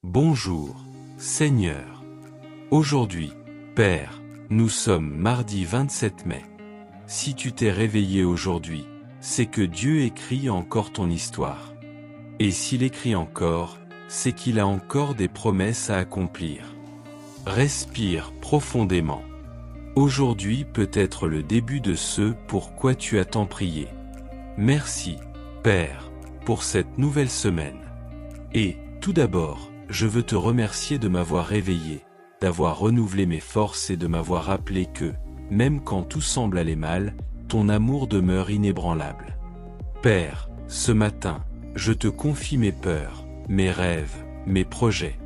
Bonjour, Seigneur. Aujourd'hui, Père, nous sommes mardi 27 mai. Si tu t'es réveillé aujourd'hui, c'est que Dieu écrit encore ton histoire. Et s'il écrit encore, c'est qu'il a encore des promesses à accomplir. Respire profondément. Aujourd'hui peut être le début de ce pourquoi tu as tant prié. Merci, Père, pour cette nouvelle semaine. Et, tout d'abord, je veux te remercier de m'avoir réveillé, d'avoir renouvelé mes forces et de m'avoir rappelé que, même quand tout semble aller mal, ton amour demeure inébranlable. Père, ce matin, je te confie mes peurs, mes rêves, mes projets.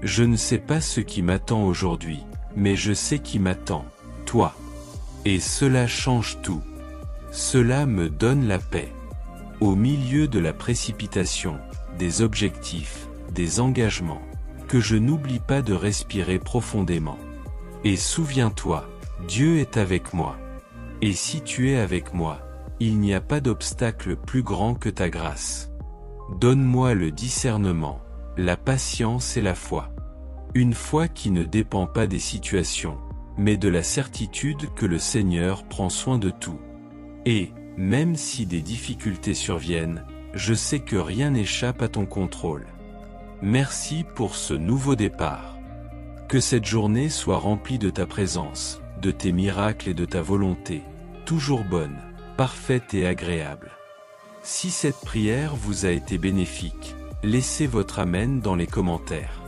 Je ne sais pas ce qui m'attend aujourd'hui, mais je sais qui m'attend, toi. Et cela change tout. Cela me donne la paix. Au milieu de la précipitation, des objectifs, des engagements, que je n'oublie pas de respirer profondément. Et souviens-toi, Dieu est avec moi. Et si tu es avec moi, il n'y a pas d'obstacle plus grand que ta grâce. Donne-moi le discernement, la patience et la foi. Une foi qui ne dépend pas des situations, mais de la certitude que le Seigneur prend soin de tout. Et, même si des difficultés surviennent, je sais que rien n'échappe à ton contrôle. Merci pour ce nouveau départ. Que cette journée soit remplie de ta présence, de tes miracles et de ta volonté, toujours bonne, parfaite et agréable. Si cette prière vous a été bénéfique, laissez votre Amen dans les commentaires.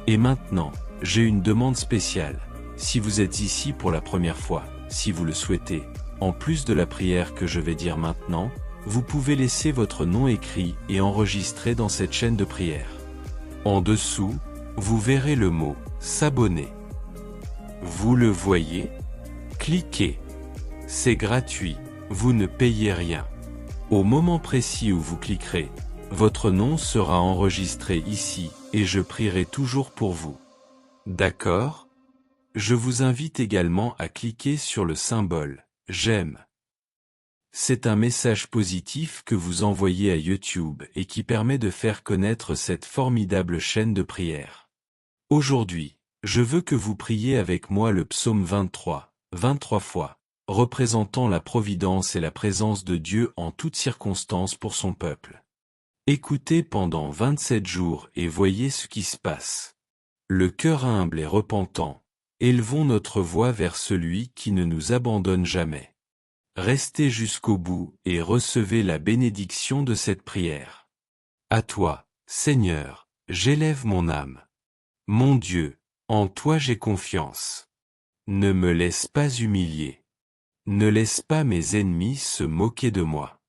Et maintenant, j'ai une demande spéciale. Si vous êtes ici pour la première fois, si vous le souhaitez, en plus de la prière que je vais dire maintenant, vous pouvez laisser votre nom écrit et enregistré dans cette chaîne de prière. En dessous, vous verrez le mot « S'abonner ». Vous le voyez? Cliquez. C'est gratuit, vous ne payez rien. Au moment précis où vous cliquerez, votre nom sera enregistré ici et je prierai toujours pour vous. D'accord? Je vous invite également à cliquer sur le symbole « J'aime ». C'est un message positif que vous envoyez à YouTube et qui permet de faire connaître cette formidable chaîne de prière. Aujourd'hui, je veux que vous priez avec moi le psaume 23, 23 fois, représentant la providence et la présence de Dieu en toutes circonstances pour son peuple. Écoutez pendant 27 jours et voyez ce qui se passe. Le cœur humble et repentant, élevons notre voix vers celui qui ne nous abandonne jamais. Restez jusqu'au bout et recevez la bénédiction de cette prière. À toi, Seigneur, j'élève mon âme. Mon Dieu, en toi j'ai confiance. Ne me laisse pas humilier. Ne laisse pas mes ennemis se moquer de moi.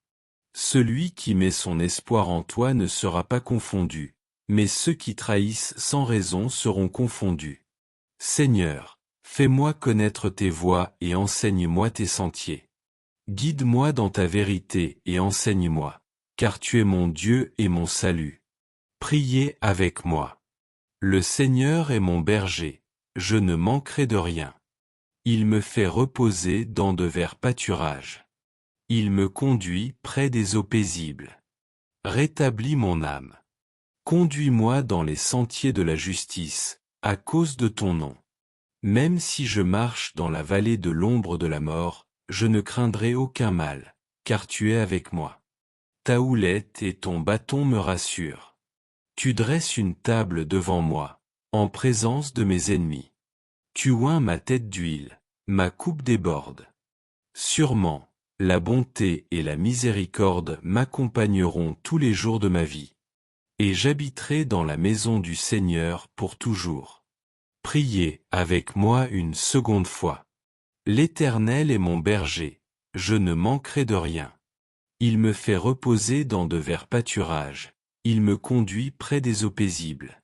Celui qui met son espoir en toi ne sera pas confondu, mais ceux qui trahissent sans raison seront confondus. Seigneur, fais-moi connaître tes voies et enseigne-moi tes sentiers. Guide-moi dans ta vérité et enseigne-moi, car tu es mon Dieu et mon salut. Priez avec moi. Le Seigneur est mon berger, je ne manquerai de rien. Il me fait reposer dans de verts pâturages. Il me conduit près des eaux paisibles. Rétablis mon âme. Conduis-moi dans les sentiers de la justice, à cause de ton nom. Même si je marche dans la vallée de l'ombre de la mort, je ne craindrai aucun mal, car tu es avec moi. Ta houlette et ton bâton me rassurent. Tu dresses une table devant moi, en présence de mes ennemis. Tu oins ma tête d'huile, ma coupe déborde. Sûrement, la bonté et la miséricorde m'accompagneront tous les jours de ma vie. Et j'habiterai dans la maison du Seigneur pour toujours. Priez avec moi une seconde fois. L'Éternel est mon berger, je ne manquerai de rien. Il me fait reposer dans de verts pâturages, il me conduit près des eaux paisibles.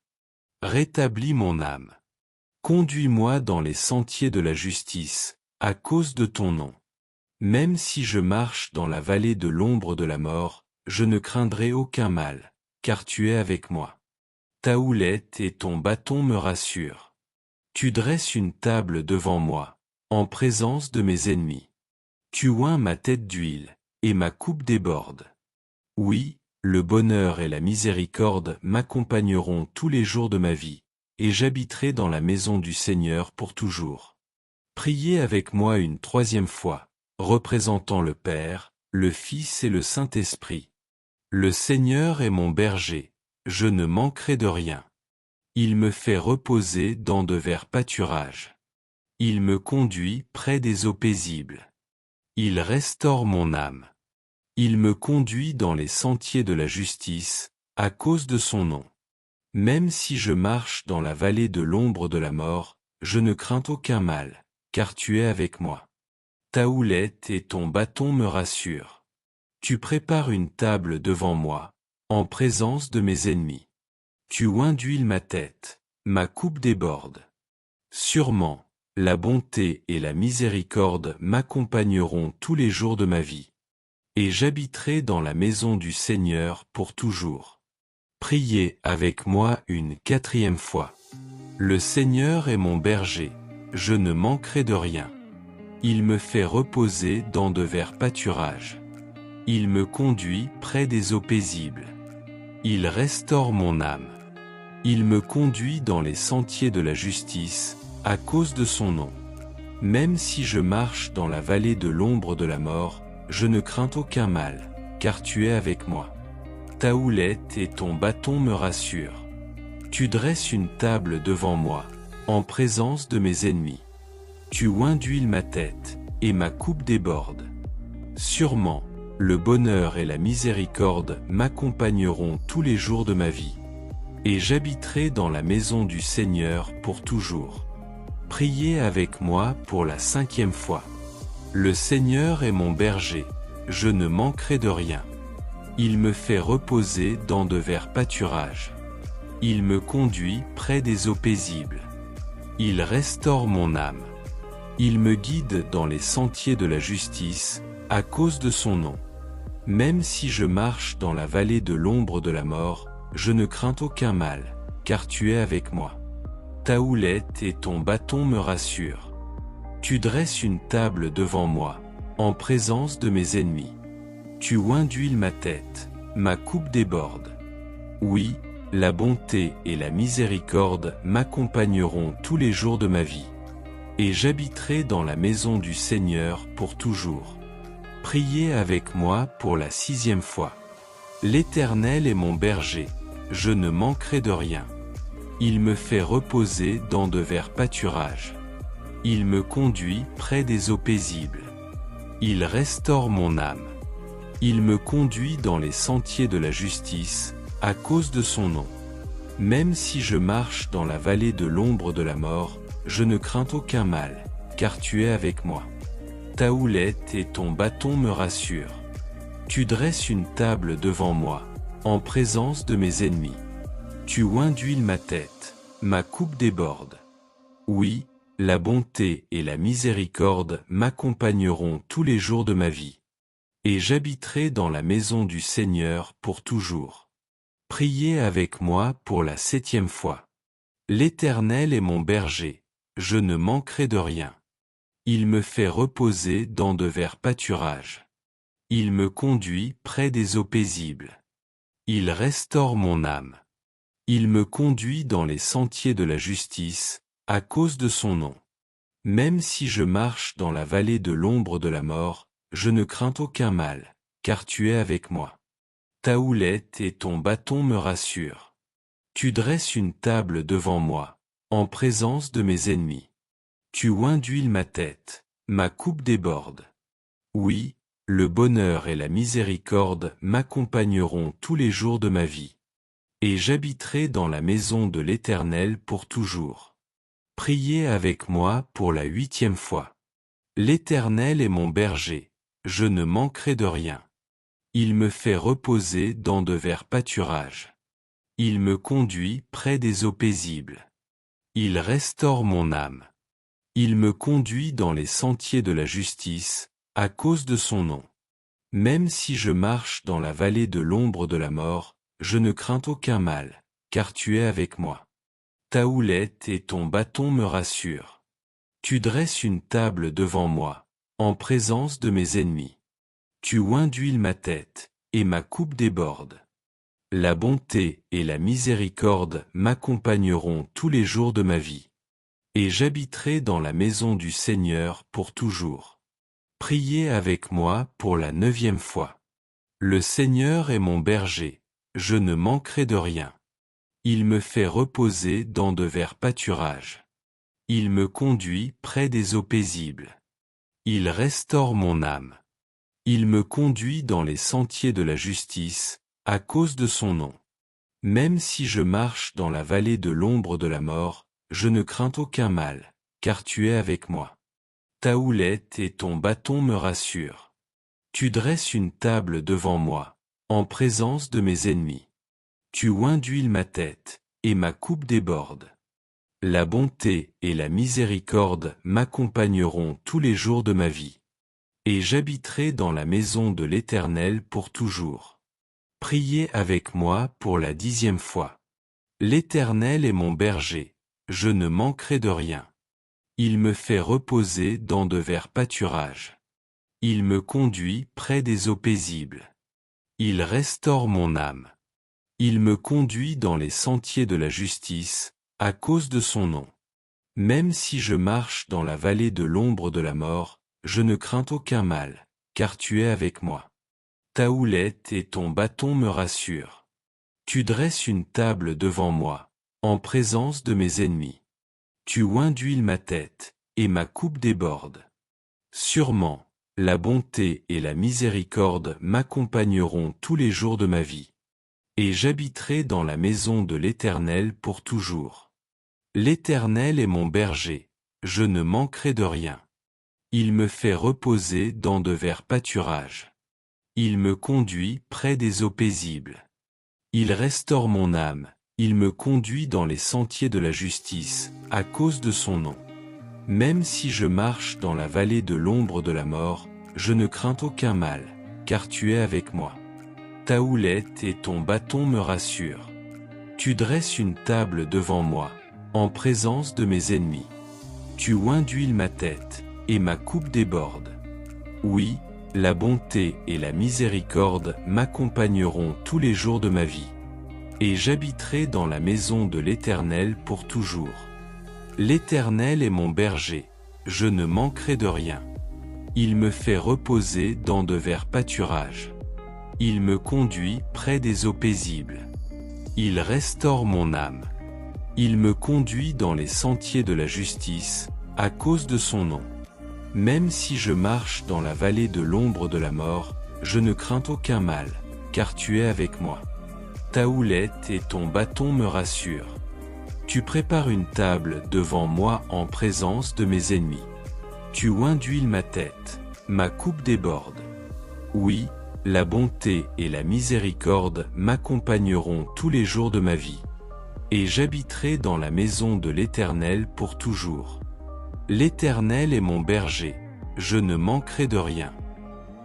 Rétablis mon âme. Conduis-moi dans les sentiers de la justice, à cause de ton nom. Même si je marche dans la vallée de l'ombre de la mort, je ne craindrai aucun mal, car tu es avec moi. Ta houlette et ton bâton me rassurent. Tu dresses une table devant moi, en présence de mes ennemis. Tu oins ma tête d'huile, et ma coupe déborde. Oui, le bonheur et la miséricorde m'accompagneront tous les jours de ma vie, et j'habiterai dans la maison du Seigneur pour toujours. Priez avec moi une troisième fois, représentant le Père, le Fils et le Saint-Esprit. Le Seigneur est mon berger, je ne manquerai de rien. Il me fait reposer dans de verts pâturages. Il me conduit près des eaux paisibles. Il restaure mon âme. Il me conduit dans les sentiers de la justice, à cause de son nom. Même si je marche dans la vallée de l'ombre de la mort, je ne crains aucun mal, car tu es avec moi. Ta houlette et ton bâton me rassurent. Tu prépares une table devant moi, en présence de mes ennemis. Tu oins d'huile ma tête, ma coupe déborde. Sûrement, la bonté et la miséricorde m'accompagneront tous les jours de ma vie. Et j'habiterai dans la maison du Seigneur pour toujours. Priez avec moi une quatrième fois. Le Seigneur est mon berger, je ne manquerai de rien. Il me fait reposer dans de verts pâturages. Il me conduit près des eaux paisibles. Il restaure mon âme. Il me conduit dans les sentiers de la justice, à cause de son nom. Même si je marche dans la vallée de l'ombre de la mort, je ne crains aucun mal, car tu es avec moi. Ta houlette et ton bâton me rassurent. Tu dresses une table devant moi, en présence de mes ennemis. Tu oins d'huile ma tête, et ma coupe déborde. Sûrement, le bonheur et la miséricorde m'accompagneront tous les jours de ma vie. Et j'habiterai dans la maison du Seigneur pour toujours. Priez avec moi pour la cinquième fois. Le Seigneur est mon berger, je ne manquerai de rien. Il me fait reposer dans de verts pâturages. Il me conduit près des eaux paisibles. Il restaure mon âme. Il me guide dans les sentiers de la justice, à cause de son nom. Même si je marche dans la vallée de l'ombre de la mort, je ne crains aucun mal, car tu es avec moi. Ta houlette et ton bâton me rassurent. Tu dresses une table devant moi, en présence de mes ennemis. Tu oins d'huile ma tête, ma coupe déborde. Oui, la bonté et la miséricorde m'accompagneront tous les jours de ma vie. Et j'habiterai dans la maison du Seigneur pour toujours. Priez avec moi pour la sixième fois. L'Éternel est mon berger, je ne manquerai de rien. Il me fait reposer dans de verts pâturages. Il me conduit près des eaux paisibles. Il restaure mon âme. Il me conduit dans les sentiers de la justice, à cause de son nom. Même si je marche dans la vallée de l'ombre de la mort, je ne crains aucun mal, car tu es avec moi. Ta houlette et ton bâton me rassurent. Tu dresses une table devant moi, en présence de mes ennemis. Tu oins d'huile ma tête, ma coupe déborde. Oui, la bonté et la miséricorde m'accompagneront tous les jours de ma vie. Et j'habiterai dans la maison du Seigneur pour toujours. Priez avec moi pour la septième fois. L'Éternel est mon berger, je ne manquerai de rien. Il me fait reposer dans de verts pâturages. Il me conduit près des eaux paisibles. Il restaure mon âme. Il me conduit dans les sentiers de la justice, à cause de son nom. Même si je marche dans la vallée de l'ombre de la mort, je ne crains aucun mal, car tu es avec moi. Ta houlette et ton bâton me rassurent. Tu dresses une table devant moi, en présence de mes ennemis. Tu oins d'huile ma tête, ma coupe déborde. Oui, le bonheur et la miséricorde m'accompagneront tous les jours de ma vie. Et j'habiterai dans la maison de l'Éternel pour toujours. Priez avec moi pour la huitième fois. L'Éternel est mon berger, je ne manquerai de rien. Il me fait reposer dans de verts pâturages. Il me conduit près des eaux paisibles. Il restaure mon âme. Il me conduit dans les sentiers de la justice, à cause de son nom. Même si je marche dans la vallée de l'ombre de la mort, je ne crains aucun mal, car tu es avec moi. Ta houlette et ton bâton me rassurent. Tu dresses une table devant moi, en présence de mes ennemis. Tu oins d'huile ma tête, et ma coupe déborde. La bonté et la miséricorde m'accompagneront tous les jours de ma vie. Et j'habiterai dans la maison du Seigneur pour toujours. Priez avec moi pour la 9e fois. Le Seigneur est mon berger, je ne manquerai de rien. Il me fait reposer dans de verts pâturages. Il me conduit près des eaux paisibles. Il restaure mon âme. Il me conduit dans les sentiers de la justice, à cause de son nom. Même si je marche dans la vallée de l'ombre de la mort, je ne crains aucun mal, car tu es avec moi. Ta houlette et ton bâton me rassurent. Tu dresses une table devant moi, en présence de mes ennemis. Tu oins d'huile ma tête, et ma coupe déborde. La bonté et la miséricorde m'accompagneront tous les jours de ma vie. Et j'habiterai dans la maison de l'Éternel pour toujours. Priez avec moi pour la 10e fois. L'Éternel est mon berger, je ne manquerai de rien. Il me fait reposer dans de verts pâturages. Il me conduit près des eaux paisibles. Il restaure mon âme. Il me conduit dans les sentiers de la justice, à cause de son nom. Même si je marche dans la vallée de l'ombre de la mort, je ne crains aucun mal, car tu es avec moi. Ta houlette et ton bâton me rassurent. Tu dresses une table devant moi, en présence de mes ennemis. Tu oins d'huile ma tête, et ma coupe déborde. Sûrement, la bonté et la miséricorde m'accompagneront tous les jours de ma vie. Et j'habiterai dans la maison de l'Éternel pour toujours. L'Éternel est mon berger, je ne manquerai de rien. Il me fait reposer dans de verts pâturages. Il me conduit près des eaux paisibles. Il restaure mon âme, il me conduit dans les sentiers de la justice, à cause de son nom. Même si je marche dans la vallée de l'ombre de la mort, je ne crains aucun mal, car tu es avec moi. Ta houlette et ton bâton me rassurent. Tu dresses une table devant moi, en présence de mes ennemis. Tu oins d'huile ma tête, et ma coupe déborde. Oui, la bonté et la miséricorde m'accompagneront tous les jours de ma vie. Et j'habiterai dans la maison de l'Éternel pour toujours. L'Éternel est mon berger, je ne manquerai de rien. Il me fait reposer dans de verts pâturages. Il me conduit près des eaux paisibles. Il restaure mon âme. Il me conduit dans les sentiers de la justice, à cause de son nom. Même si je marche dans la vallée de l'ombre de la mort, je ne crains aucun mal, car tu es avec moi. Ta houlette et ton bâton me rassurent. Tu prépares une table devant moi en présence de mes ennemis. Tu oins d'huile ma tête, ma coupe déborde. Oui, la bonté et la miséricorde m'accompagneront tous les jours de ma vie. Et j'habiterai dans la maison de l'Éternel pour toujours. L'Éternel est mon berger, je ne manquerai de rien.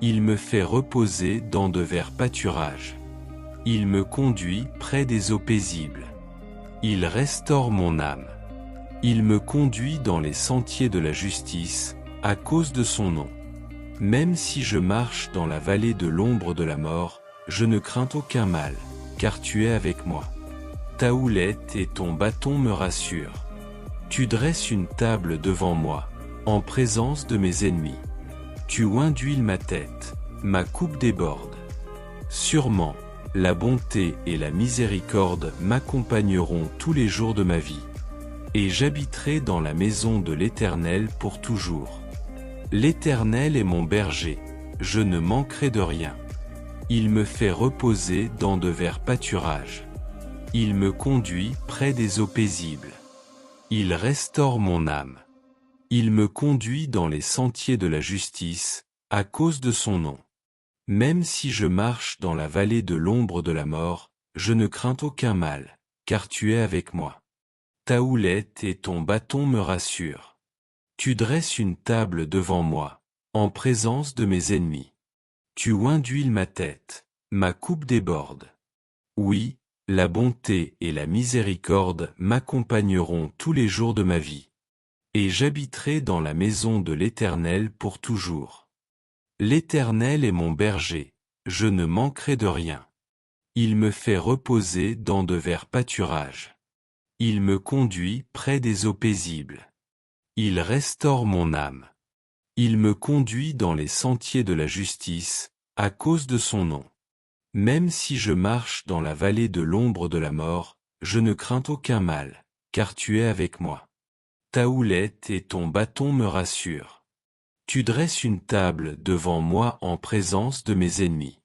Il me fait reposer dans de verts pâturages. Il me conduit près des eaux paisibles. Il restaure mon âme. Il me conduit dans les sentiers de la justice, à cause de son nom. Même si je marche dans la vallée de l'ombre de la mort, je ne crains aucun mal, car tu es avec moi. Ta houlette et ton bâton me rassurent. Tu dresses une table devant moi, en présence de mes ennemis. Tu oins d'huile ma tête, ma coupe déborde. Sûrement, la bonté et la miséricorde m'accompagneront tous les jours de ma vie. Et j'habiterai dans la maison de l'Éternel pour toujours. L'Éternel est mon berger, je ne manquerai de rien. Il me fait reposer dans de verts pâturages. Il me conduit près des eaux paisibles. Il restaure mon âme. Il me conduit dans les sentiers de la justice, à cause de son nom. Même si je marche dans la vallée de l'ombre de la mort, je ne crains aucun mal, car tu es avec moi. Ta houlette et ton bâton me rassurent. Tu dresses une table devant moi, en présence de mes ennemis. Tu oins d'huile ma tête, ma coupe déborde. Oui, la bonté et la miséricorde m'accompagneront tous les jours de ma vie. Et j'habiterai dans la maison de l'Éternel pour toujours. L'Éternel est mon berger, je ne manquerai de rien. Il me fait reposer dans de verts pâturages. Il me conduit près des eaux paisibles. Il restaure mon âme. Il me conduit dans les sentiers de la justice, à cause de son nom. Même si je marche dans la vallée de l'ombre de la mort, je ne crains aucun mal, car tu es avec moi. Ta houlette et ton bâton me rassurent. Tu dresses une table devant moi en présence de mes ennemis.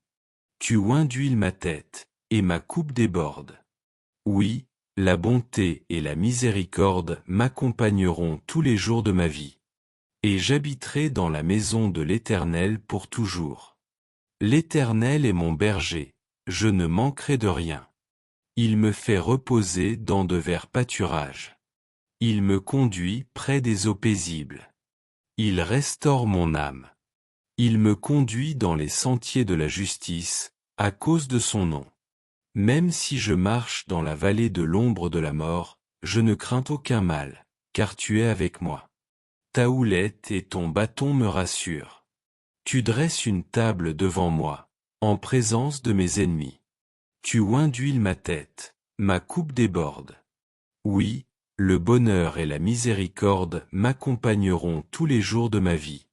Tu oins d'huile ma tête, et ma coupe déborde. Oui, la bonté et la miséricorde m'accompagneront tous les jours de ma vie. Et j'habiterai dans la maison de l'Éternel pour toujours. L'Éternel est mon berger, je ne manquerai de rien. Il me fait reposer dans de verts pâturages. Il me conduit près des eaux paisibles. Il restaure mon âme. Il me conduit dans les sentiers de la justice, à cause de son nom. Même si je marche dans la vallée de l'ombre de la mort, je ne crains aucun mal, car tu es avec moi. Ta houlette et ton bâton me rassurent. Tu dresses une table devant moi, en présence de mes ennemis. Tu oins d'huile ma tête, ma coupe déborde. Oui, le bonheur et la miséricorde m'accompagneront tous les jours de ma vie.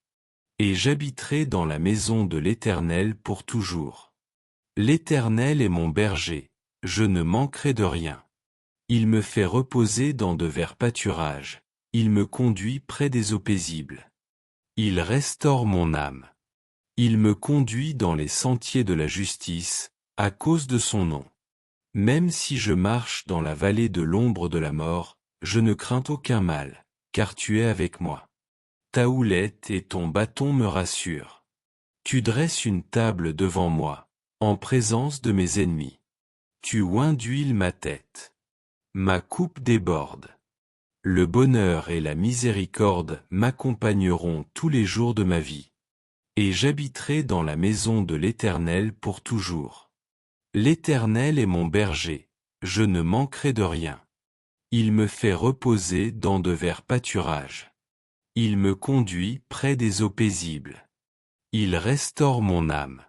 Et j'habiterai dans la maison de l'Éternel pour toujours. L'Éternel est mon berger, je ne manquerai de rien. Il me fait reposer dans de verts pâturages, il me conduit près des eaux paisibles. Il restaure mon âme. Il me conduit dans les sentiers de la justice, à cause de son nom. Même si je marche dans la vallée de l'ombre de la mort, je ne crains aucun mal, car tu es avec moi. Ta houlette et ton bâton me rassurent. Tu dresses une table devant moi, en présence de mes ennemis. Tu oins d'huile ma tête. Ma coupe déborde. Le bonheur et la miséricorde m'accompagneront tous les jours de ma vie. Et j'habiterai dans la maison de l'Éternel pour toujours. L'Éternel est mon berger, je ne manquerai de rien. Il me fait reposer dans de verts pâturages. Il me conduit près des eaux paisibles. Il restaure mon âme.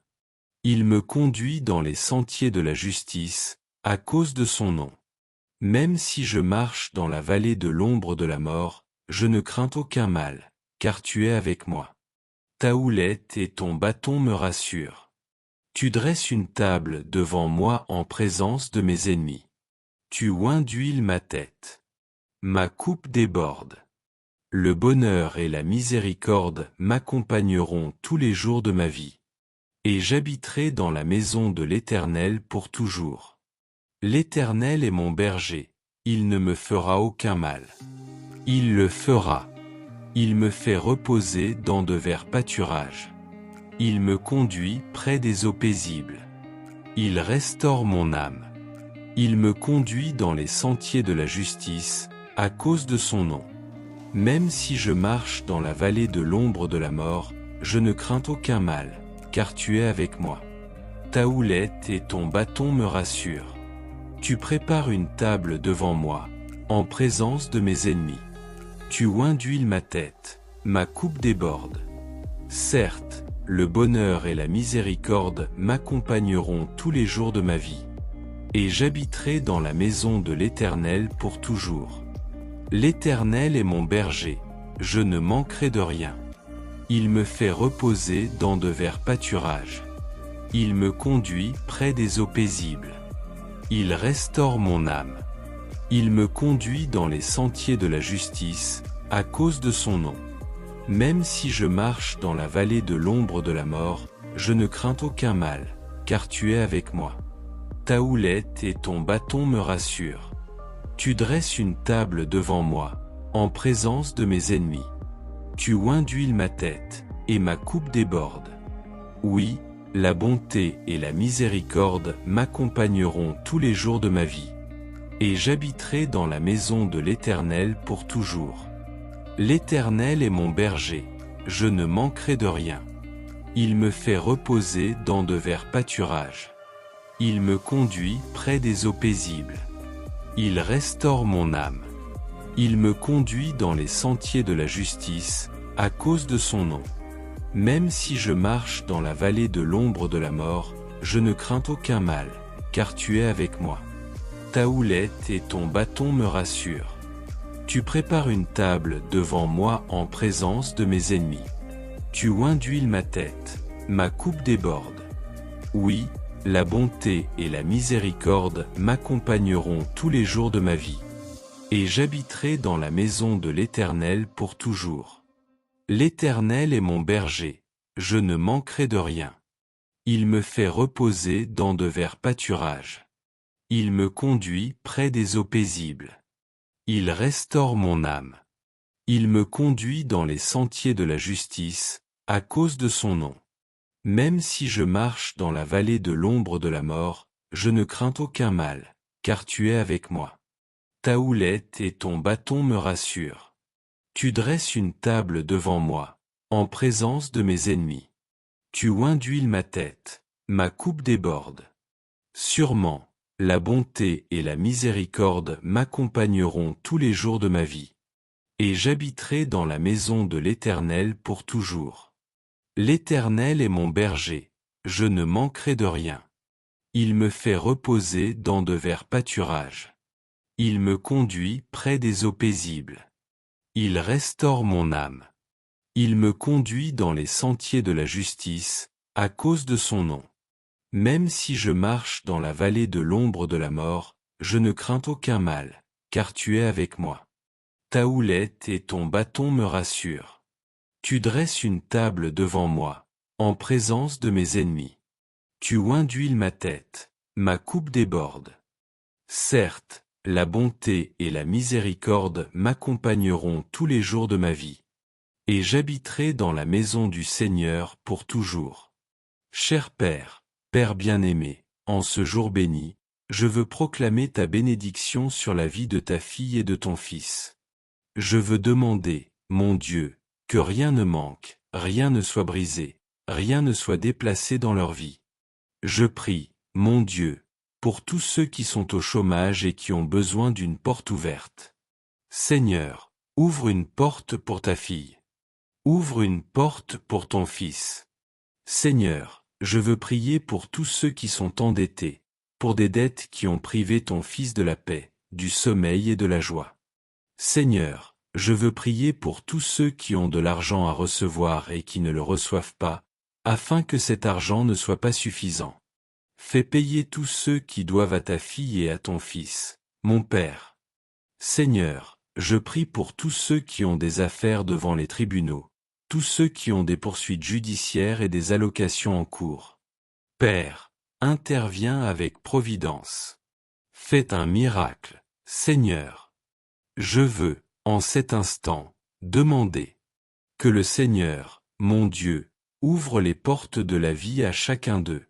Il me conduit dans les sentiers de la justice, à cause de son nom. Même si je marche dans la vallée de l'ombre de la mort, je ne crains aucun mal, car tu es avec moi. Ta houlette et ton bâton me rassurent. Tu dresses une table devant moi en présence de mes ennemis. Tu oins d'huile ma tête. Ma coupe déborde. Le bonheur et la miséricorde m'accompagneront tous les jours de ma vie. Et j'habiterai dans la maison de l'Éternel pour toujours. L'Éternel est mon berger, il ne me fera aucun mal. Il le fera. Il me fait reposer dans de verts pâturages. Il me conduit près des eaux paisibles. Il restaure mon âme. Il me conduit dans les sentiers de la justice, à cause de son nom. Même si je marche dans la vallée de l'ombre de la mort, je ne crains aucun mal, car tu es avec moi. Ta houlette et ton bâton me rassurent. Tu prépares une table devant moi, en présence de mes ennemis. Tu oins d'huile ma tête, ma coupe déborde. Certes, le bonheur et la miséricorde m'accompagneront tous les jours de ma vie. Et j'habiterai dans la maison de l'Éternel pour toujours. L'Éternel est mon berger, je ne manquerai de rien. Il me fait reposer dans de verts pâturages. Il me conduit près des eaux paisibles. Il restaure mon âme. Il me conduit dans les sentiers de la justice, à cause de son nom. Même si je marche dans la vallée de l'ombre de la mort, je ne crains aucun mal, car tu es avec moi. Ta houlette et ton bâton me rassurent. Tu dresses une table devant moi, en présence de mes ennemis. Tu oins d'huile ma tête, et ma coupe déborde. Oui, la bonté et la miséricorde m'accompagneront tous les jours de ma vie. Et j'habiterai dans la maison de l'Éternel pour toujours. L'Éternel est mon berger, je ne manquerai de rien. Il me fait reposer dans de verts pâturages. Il me conduit près des eaux paisibles. Il restaure mon âme. Il me conduit dans les sentiers de la justice, à cause de son nom. Même si je marche dans la vallée de l'ombre de la mort, je ne crains aucun mal, car tu es avec moi. Ta houlette et ton bâton me rassurent. Tu prépares une table devant moi en présence de mes ennemis. Tu oins d'huile ma tête, ma coupe déborde. Oui, la bonté et la miséricorde m'accompagneront tous les jours de ma vie. Et j'habiterai dans la maison de l'Éternel pour toujours. L'Éternel est mon berger, je ne manquerai de rien. Il me fait reposer dans de verts pâturages. Il me conduit près des eaux paisibles. Il restaure mon âme. Il me conduit dans les sentiers de la justice, à cause de son nom. Même si je marche dans la vallée de l'ombre de la mort, je ne crains aucun mal, car tu es avec moi. Ta houlette et ton bâton me rassurent. Tu dresses une table devant moi, en présence de mes ennemis. Tu oins d'huile ma tête, ma coupe déborde. Sûrement, la bonté et la miséricorde m'accompagneront tous les jours de ma vie. Et j'habiterai dans la maison de l'Éternel pour toujours. L'Éternel est mon berger, je ne manquerai de rien. Il me fait reposer dans de verts pâturages. Il me conduit près des eaux paisibles. Il restaure mon âme. Il me conduit dans les sentiers de la justice, à cause de son nom. Même si je marche dans la vallée de l'ombre de la mort, je ne crains aucun mal, car tu es avec moi. Ta houlette et ton bâton me rassurent. Tu dresses une table devant moi, en présence de mes ennemis. Tu oins d'huile ma tête, ma coupe déborde. Certes, la bonté et la miséricorde m'accompagneront tous les jours de ma vie. Et j'habiterai dans la maison du Seigneur pour toujours. Cher Père, Père bien-aimé, en ce jour béni, je veux proclamer ta bénédiction sur la vie de ta fille et de ton fils. Je veux demander, mon Dieu, que rien ne manque, rien ne soit brisé, rien ne soit déplacé dans leur vie. Je prie, mon Dieu, pour tous ceux qui sont au chômage et qui ont besoin d'une porte ouverte. Seigneur, ouvre une porte pour ta fille. Ouvre une porte pour ton fils. Seigneur, je veux prier pour tous ceux qui sont endettés, pour des dettes qui ont privé ton fils de la paix, du sommeil et de la joie. Seigneur, je veux prier pour tous ceux qui ont de l'argent à recevoir et qui ne le reçoivent pas, afin que cet argent ne soit pas suffisant. Fais payer tous ceux qui doivent à ta fille et à ton fils, mon Père. Seigneur, je prie pour tous ceux qui ont des affaires devant les tribunaux, tous ceux qui ont des poursuites judiciaires et des allocations en cours. Père, interviens avec providence. Fais un miracle, Seigneur. Je veux, en cet instant, demander que le Seigneur, mon Dieu, ouvre les portes de la vie à chacun d'eux.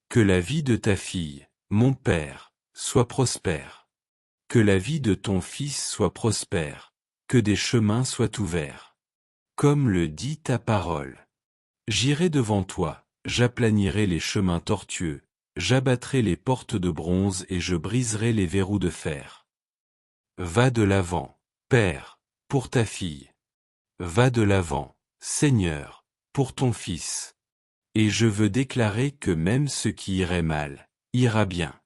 Que la vie de ta fille, mon Père, soit prospère. Que la vie de ton fils soit prospère, que des chemins soient ouverts. Comme le dit ta parole. J'irai devant toi, j'aplanirai les chemins tortueux, j'abattrai les portes de bronze et je briserai les verrous de fer. Va de l'avant, Père, pour ta fille. Va de l'avant, Seigneur, pour ton fils. Et je veux déclarer que même ce qui irait mal, ira bien.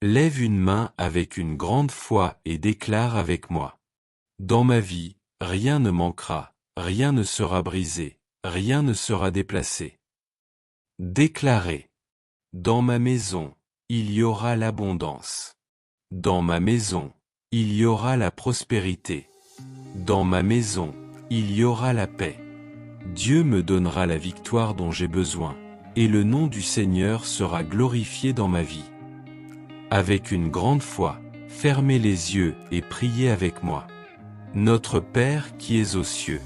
Lève une main avec une grande foi et déclare avec moi. Dans ma vie, rien ne manquera, rien ne sera brisé, rien ne sera déplacé. Déclarez. Dans ma maison, il y aura l'abondance. Dans ma maison, il y aura la prospérité. Dans ma maison, il y aura la paix. Dieu me donnera la victoire dont j'ai besoin, et le nom du Seigneur sera glorifié dans ma vie. Avec une grande foi, fermez les yeux et priez avec moi. Notre Père qui es aux cieux,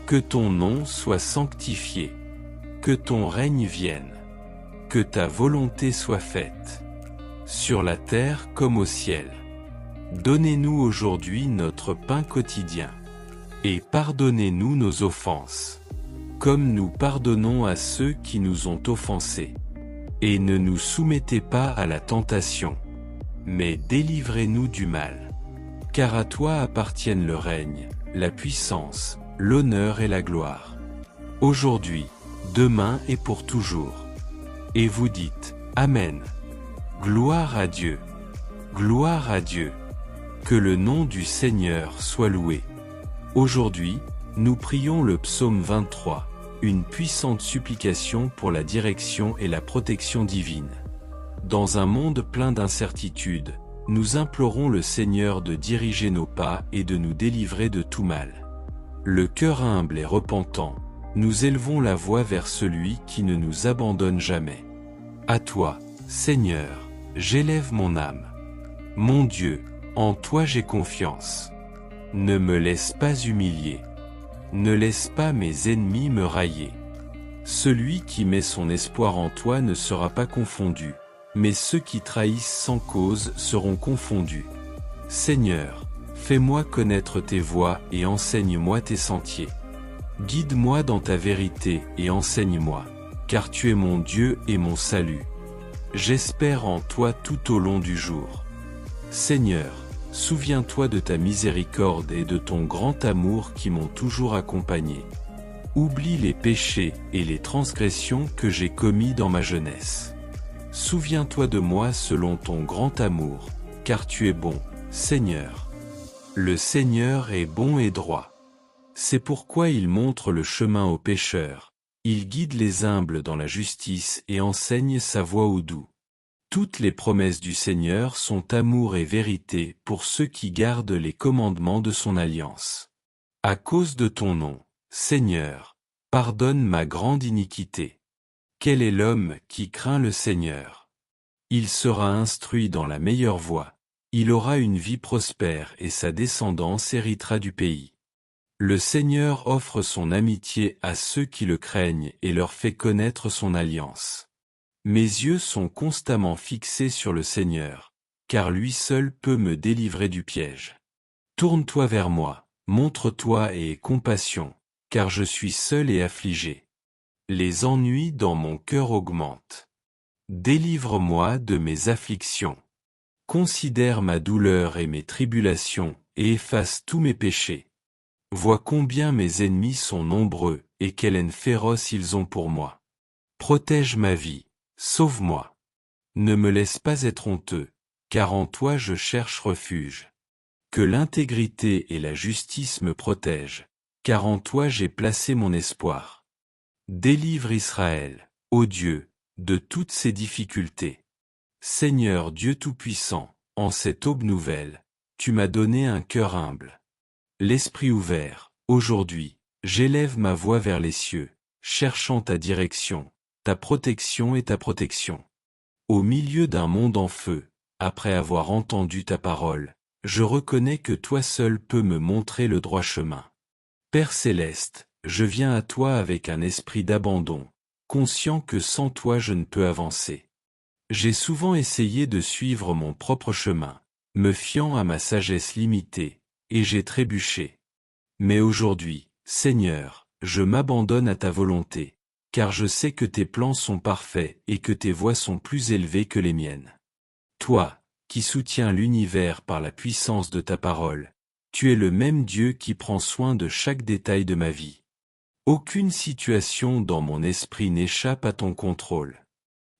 que ton nom soit sanctifié, que ton règne vienne, que ta volonté soit faite, sur la terre comme au ciel. Donnez-nous aujourd'hui notre pain quotidien, et pardonnez-nous nos offenses, comme nous pardonnons à ceux qui nous ont offensés. Et ne nous soumettez pas à la tentation, mais délivrez-nous du mal. Car à toi appartiennent le règne, la puissance, l'honneur et la gloire. Aujourd'hui, demain et pour toujours. Et vous dites, Amen. Gloire à Dieu. Gloire à Dieu. Que le nom du Seigneur soit loué. Aujourd'hui, nous prions le psaume 23, une puissante supplication pour la direction et la protection divine. Dans un monde plein d'incertitudes, nous implorons le Seigneur de diriger nos pas et de nous délivrer de tout mal. Le cœur humble et repentant, nous élevons la voix vers celui qui ne nous abandonne jamais. À toi, Seigneur, j'élève mon âme. Mon Dieu, en toi j'ai confiance. Ne me laisse pas humilier. Ne laisse pas mes ennemis me railler. Celui qui met son espoir en toi ne sera pas confondu, mais ceux qui trahissent sans cause seront confondus. Seigneur, fais-moi connaître tes voies et enseigne-moi tes sentiers. Guide-moi dans ta vérité et enseigne-moi, car tu es mon Dieu et mon salut. J'espère en toi tout au long du jour. Seigneur, souviens-toi de ta miséricorde et de ton grand amour qui m'ont toujours accompagné. Oublie les péchés et les transgressions que j'ai commis dans ma jeunesse. Souviens-toi de moi selon ton grand amour, car tu es bon, Seigneur. Le Seigneur est bon et droit. C'est pourquoi il montre le chemin aux pécheurs, il guide les humbles dans la justice et enseigne sa voie aux doux. Toutes les promesses du Seigneur sont amour et vérité pour ceux qui gardent les commandements de son alliance. À cause de ton nom, Seigneur, pardonne ma grande iniquité. Quel est l'homme qui craint le Seigneur? Il sera instruit dans la meilleure voie, il aura une vie prospère et sa descendance héritera du pays. Le Seigneur offre son amitié à ceux qui le craignent et leur fait connaître son alliance. Mes yeux sont constamment fixés sur le Seigneur, car lui seul peut me délivrer du piège. Tourne-toi vers moi, montre-toi et aie compassion, car je suis seul et affligé. Les ennuis dans mon cœur augmentent. Délivre-moi de mes afflictions. Considère ma douleur et mes tribulations, et efface tous mes péchés. Vois combien mes ennemis sont nombreux, et quelle haine féroce ils ont pour moi. Protège ma vie. Sauve-moi. Ne me laisse pas être honteux, car en toi je cherche refuge. Que l'intégrité et la justice me protègent, car en toi j'ai placé mon espoir. Délivre Israël, ô Dieu, de toutes ses difficultés. Seigneur Dieu Tout-Puissant, en cette aube nouvelle, tu m'as donné un cœur humble. L'esprit ouvert, aujourd'hui, j'élève ma voix vers les cieux, cherchant ta direction. Ta protection est ta protection. Au milieu d'un monde en feu, après avoir entendu ta parole, je reconnais que toi seul peux me montrer le droit chemin. Père céleste, je viens à toi avec un esprit d'abandon, conscient que sans toi je ne peux avancer. J'ai souvent essayé de suivre mon propre chemin, me fiant à ma sagesse limitée, et j'ai trébuché. Mais aujourd'hui, Seigneur, je m'abandonne à ta volonté. Car je sais que tes plans sont parfaits et que tes voies sont plus élevées que les miennes. Toi, qui soutiens l'univers par la puissance de ta parole, tu es le même Dieu qui prend soin de chaque détail de ma vie. Aucune situation dans mon esprit n'échappe à ton contrôle.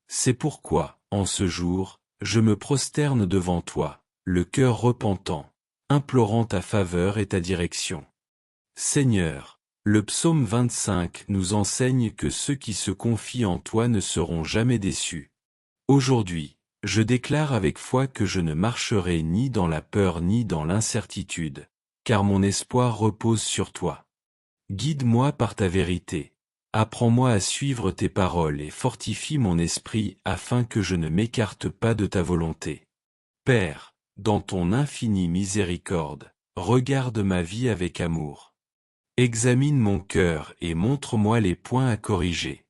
C'est pourquoi, en ce jour, je me prosterne devant toi, le cœur repentant, implorant ta faveur et ta direction. Seigneur, le psaume 25 nous enseigne que ceux qui se confient en toi ne seront jamais déçus. Aujourd'hui, je déclare avec foi que je ne marcherai ni dans la peur ni dans l'incertitude, car mon espoir repose sur toi. Guide-moi par ta vérité. Apprends-moi à suivre tes paroles et fortifie mon esprit afin que je ne m'écarte pas de ta volonté. Père, dans ton infinie miséricorde, regarde ma vie avec amour. Examine mon cœur et montre-moi les points à corriger.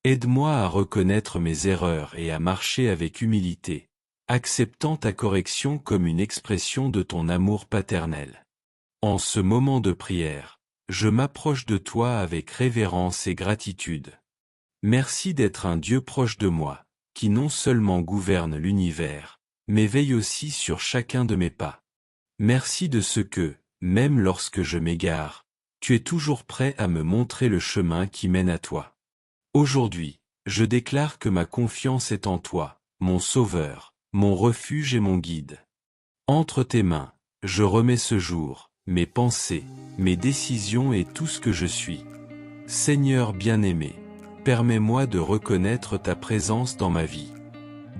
Aide-moi à reconnaître mes erreurs et à marcher avec humilité, acceptant ta correction comme une expression de ton amour paternel. En ce moment de prière, je m'approche de toi avec révérence et gratitude. Merci d'être un Dieu proche de moi, qui non seulement gouverne l'univers, mais veille aussi sur chacun de mes pas. Merci de ce que, même lorsque je m'égare, tu es toujours prêt à me montrer le chemin qui mène à toi. Aujourd'hui, je déclare que ma confiance est en toi, mon Sauveur, mon refuge et mon guide. Entre tes mains, je remets ce jour, mes pensées, mes décisions et tout ce que je suis. Seigneur bien-aimé, permets-moi de reconnaître ta présence dans ma vie.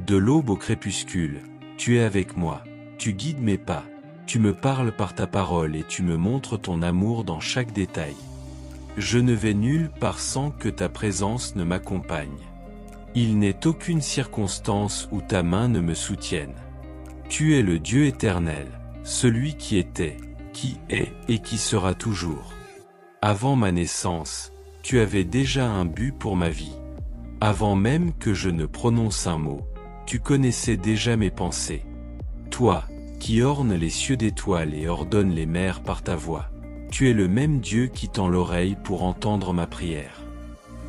De l'aube au crépuscule, tu es avec moi, tu guides mes pas, tu me parles par ta parole et tu me montres ton amour dans chaque détail. Je ne vais nulle part sans que ta présence ne m'accompagne. Il n'est aucune circonstance où ta main ne me soutienne. Tu es le Dieu éternel, celui qui était, qui est et qui sera toujours. Avant ma naissance, tu avais déjà un but pour ma vie. Avant même que je ne prononce un mot, tu connaissais déjà mes pensées. Toi, qui ornes les cieux d'étoiles et ordonnes les mers par ta voix, tu es le même Dieu qui tend l'oreille pour entendre ma prière.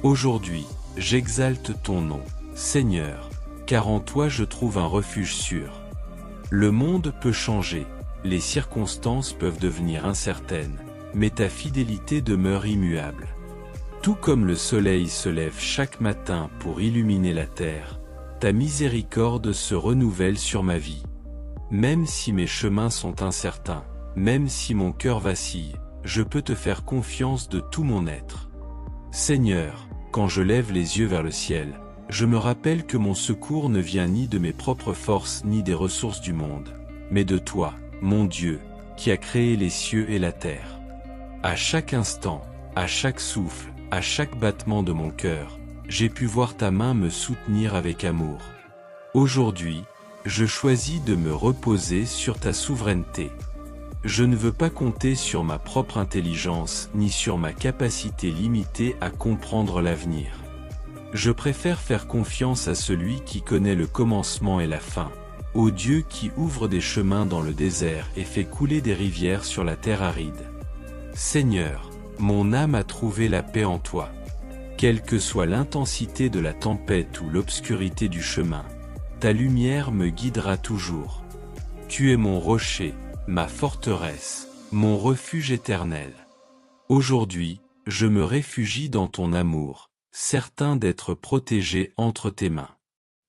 Aujourd'hui, j'exalte ton nom, Seigneur, car en toi je trouve un refuge sûr. Le monde peut changer, les circonstances peuvent devenir incertaines, mais ta fidélité demeure immuable. Tout comme le soleil se lève chaque matin pour illuminer la terre, ta miséricorde se renouvelle sur ma vie. Même si mes chemins sont incertains, même si mon cœur vacille, je peux te faire confiance de tout mon être. Seigneur, quand je lève les yeux vers le ciel, je me rappelle que mon secours ne vient ni de mes propres forces ni des ressources du monde, mais de toi, mon Dieu, qui a créé les cieux et la terre. À chaque instant, à chaque souffle, à chaque battement de mon cœur, j'ai pu voir ta main me soutenir avec amour. Aujourd'hui, je choisis de me reposer sur ta souveraineté. Je ne veux pas compter sur ma propre intelligence ni sur ma capacité limitée à comprendre l'avenir. Je préfère faire confiance à celui qui connaît le commencement et la fin, au Dieu qui ouvre des chemins dans le désert et fait couler des rivières sur la terre aride. Seigneur, mon âme a trouvé la paix en toi. Quelle que soit l'intensité de la tempête ou l'obscurité du chemin, ta lumière me guidera toujours. Tu es mon rocher, ma forteresse, mon refuge éternel. Aujourd'hui, je me réfugie dans ton amour, certain d'être protégé entre tes mains.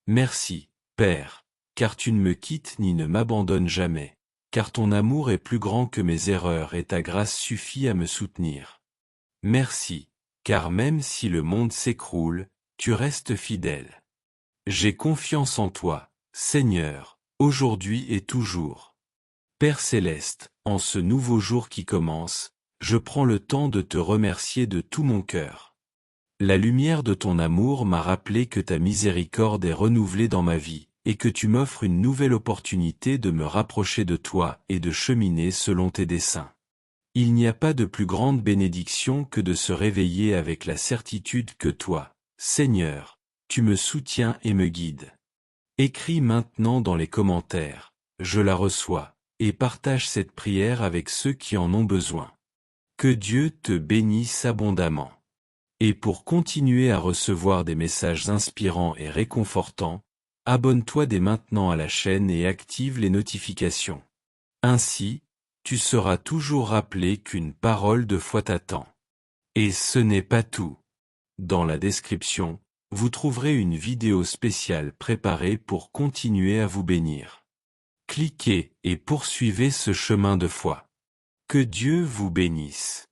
Merci, Père, car tu ne me quittes ni ne m'abandonnes jamais, car ton amour est plus grand que mes erreurs et ta grâce suffit à me soutenir. Merci, car même si le monde s'écroule, tu restes fidèle. J'ai confiance en toi, Seigneur, aujourd'hui et toujours. Père céleste, en ce nouveau jour qui commence, je prends le temps de te remercier de tout mon cœur. La lumière de ton amour m'a rappelé que ta miséricorde est renouvelée dans ma vie, et que tu m'offres une nouvelle opportunité de me rapprocher de toi et de cheminer selon tes desseins. Il n'y a pas de plus grande bénédiction que de se réveiller avec la certitude que toi, Seigneur, tu me soutiens et me guides. Écris maintenant dans les commentaires, je la reçois, et partage cette prière avec ceux qui en ont besoin. Que Dieu te bénisse abondamment. Et pour continuer à recevoir des messages inspirants et réconfortants, abonne-toi dès maintenant à la chaîne et active les notifications. Ainsi, tu seras toujours rappelé qu'une parole de foi t'attend. Et ce n'est pas tout. Dans la description, vous trouverez une vidéo spéciale préparée pour continuer à vous bénir. Cliquez et poursuivez ce chemin de foi. Que Dieu vous bénisse.